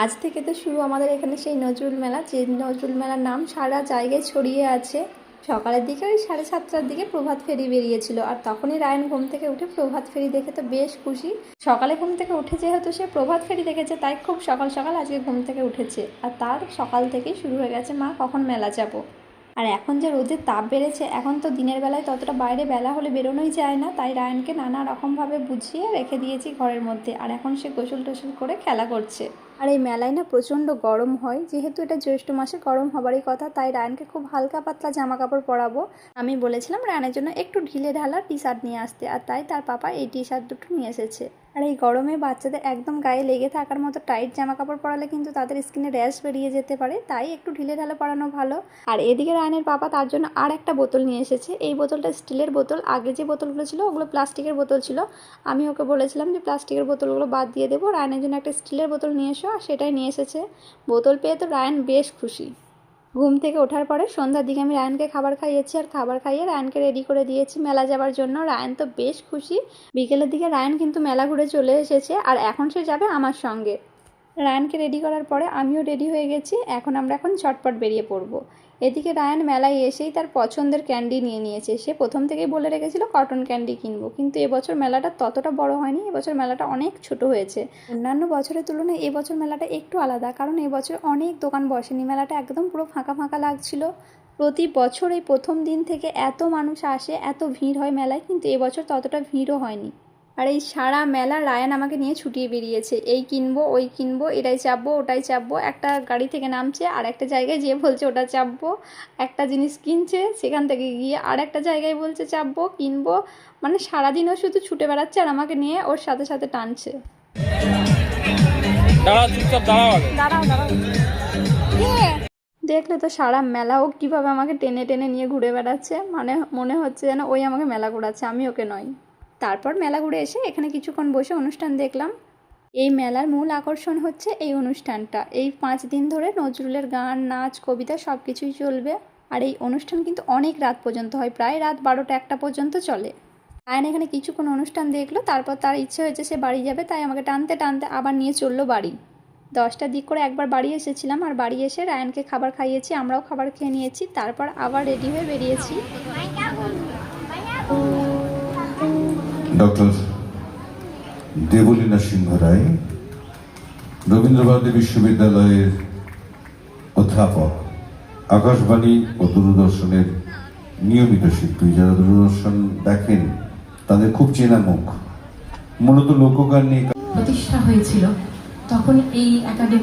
আজ থেকে তো শুরু আমাদের এখানে সেই নজরুল মেলা, যে নজরুল মেলার নাম সারা জায়গায় ছড়িয়ে আছে। সকালের দিকে ওই 7:30টার দিকে প্রভাত ফেরি বেরিয়েছিল, আর তখনই রায়ন ঘুম থেকে উঠে প্রভাত ফেরি দেখে তো বেশ খুশি। সকালে ঘুম থেকে উঠে যেহেতু সে প্রভাত ফেরি দেখেছে, তাই খুব সকাল সকাল আজকে ঘুম থেকে উঠেছে। আর তার সকাল থেকেই শুরু হয়ে গেছে, মা কখন মেলা যাব। আর এখন যে রোদের তাপ বেড়েছে, এখন তো দিনের বেলায় ততটা বাইরে বেলা হলে বেরোনোই যায় না, তাই রায়নকে নানা রকমভাবে বুঝিয়ে রেখে দিয়েছি ঘরের মধ্যে। আর এখন সে গোসল টোসল করে খেলা করছে। আর এই মেলায় না প্রচণ্ড গরম হয়, যেহেতু এটা জ্যৈষ্ঠ মাসে গরম হবারই কথা, তাই রায়নকে খুব হালকা পাতলা জামা কাপড় পরাবো। আমি বলেছিলাম রায়নের জন্য একটু ঢিলে ঢালা টি শার্ট নিয়ে আসতে, আর তাই তার পাপা এই টি শার্ট দুটো নিয়ে এসেছে। আর এই গরমে বাচ্চাদের একদম গায়ে লেগে থাকার মতো টাইট জামা কাপড় পরালে কিন্তু তাদের স্কিনে র্যাশ বেরিয়ে যেতে পারে, তাই একটু ঢিলে ঢালা পরানো ভালো। আর এদিকে রায়নের পাপা তার জন্য আর একটা বোতল নিয়ে এসেছে। এই বোতলটা স্টিলের বোতল, আগে যে বোতলগুলো ছিল ওগুলো প্লাস্টিকের বোতল ছিল। আমি ওকে বলেছিলাম যে প্লাস্টিকের বোতলগুলো বাদ দিয়ে দেবো, রায়নের জন্য একটা স্টিলের বোতল নিয়ে এসো, আর সেটাই নিয়ে এসেছে। বোতল পেয়ে তো রায়ন বেশ খুশি। ঘুম থেকে ওঠার পরে সন্ধ্যার দিকে আমি রায়নকে খাবার খাইয়েছি, আর খাবার খাইয়ে রায়নকে রেডি করে দিয়েছি মেলা যাওয়ার জন্য। রায়ন তো বেশ খুশি। বিকেলের দিকে রায়ন কিন্তু মেলা ঘুরে চলে এসেছে, আর এখন সে যাবে আমার সঙ্গে। রায়নকে রেডি করার পরে আমিও রেডি হয়ে গেছি। এখন ঝটপট বেরিয়ে পড়বো। এদিকে রায়ন মেলায় এসেই তার পছন্দের ক্যান্ডি নিয়ে নিয়েছে। সে প্রথম থেকেই বলে রেখেছিল কটন ক্যান্ডি কিনবো, কিন্তু এবছর মেলাটা ততটা বড় হয়নি, এবছর মেলাটা অনেক ছোট হয়েছে। অন্যান্য বছরের তুলনায় এবছর মেলাটা একটু আলাদা, কারণ এবছর অনেক দোকান বসেনি, মেলাটা একদম পুরো ফাঁকা ফাঁকা লাগছিল। প্রতি বছর এই প্রথম দিন থেকে এত মানুষ আসে, এত ভিড় হয় মেলায়, কিন্তু এবছর ততটা ভিড়ও হয়নি। আর এই সারা মেলা রায়ান আমাকে নিয়ে ছুটিয়ে বেরিয়েছে, এই কিনবো ওই কিনবো, এটাই চাপবো ওটাই চাপবো। একটা গাড়ি থেকে নামছে আর একটা জায়গায় যেয়ে বলছে ওটা চাপবো, একটা জিনিস কিনছে, সেখান থেকে গিয়ে আর একটা জায়গায় বলছে চাপবো কিনবো। মানে সারাদিনও শুধু ছুটে বেড়াচ্ছে আর আমাকে নিয়ে ওর সাথে সাথে টানছে। দেখলে তো সারা মেলা ও কীভাবে আমাকে টেনে টেনে নিয়ে ঘুরে বেড়াচ্ছে, মানে মনে হচ্ছে যেন ওই আমাকে মেলা ঘোরাচ্ছে, আমি ওকে নয়। তারপর মেলা ঘুরে এসে এখানে কিছুক্ষণ বসে অনুষ্ঠান দেখলাম। এই মেলার মূল আকর্ষণ হচ্ছে এই অনুষ্ঠানটা। এই 5 দিন ধরে নজরুলের গান, নাচ, কবিতা সব কিছুই চলবে। আর এই অনুষ্ঠান কিন্তু অনেক রাত পর্যন্ত হয়, প্রায় রাত 12টা-1টা পর্যন্ত চলে। আয়ন এখানে কিছুক্ষণ অনুষ্ঠান দেখলো, তারপর তার ইচ্ছে হয়েছে সে বাড়ি যাবে, তাই আমাকে টানতে টানতে আবার নিয়ে চললো বাড়ি। 10টার দিক করে একবার বাড়ি এসেছিলাম, আর বাড়ি এসে রায়নকে খাবার খাইয়েছি, আমরাও খাবার খেয়ে নিয়েছি, তারপর আবার রেডি হয়ে বেরিয়েছি। ডক্টর দেবলীনা সিংহ রায়, রবীন্দ্রভারতী বিশ্ববিদ্যালয়ের অধ্যাপক, আকাশবাণী ও দূরদর্শনের নিয়মিত শিল্পী। যারা দূরদর্শন দেখেন তাদের খুব চেনা মুখ। মূলত লোকগান নিয়ে প্রতিষ্ঠা হয়েছিল, তখন এই একাডেমি